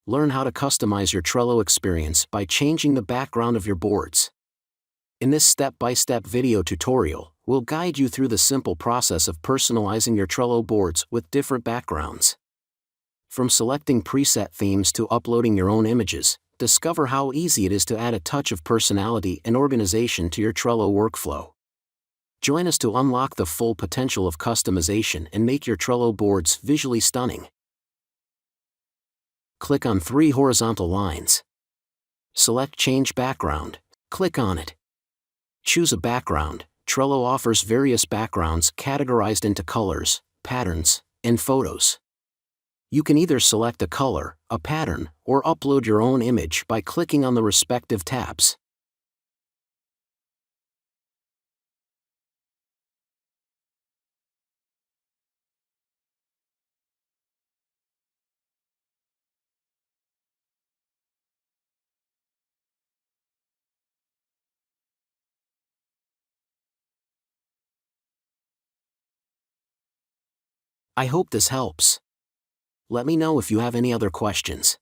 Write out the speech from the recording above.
Learn how to customize your Trello experience by changing the background of your boards. In this step-by-step video tutorial, we'll guide you through the simple process of personalizing your Trello boards with different backgrounds. From selecting preset themes to uploading your own images, discover how easy it is to add a touch of personality and organization to your Trello workflow. Join us to unlock the full potential of customization and make your Trello boards visually stunning. Click on 3 horizontal lines. Select Change Background. Click on it. Choose a background. Trello offers various backgrounds categorized into colors, patterns, and photos. You can either select a color, a pattern, or upload your own image by clicking on the respective tabs. I hope this helps. Let me know if you have any other questions.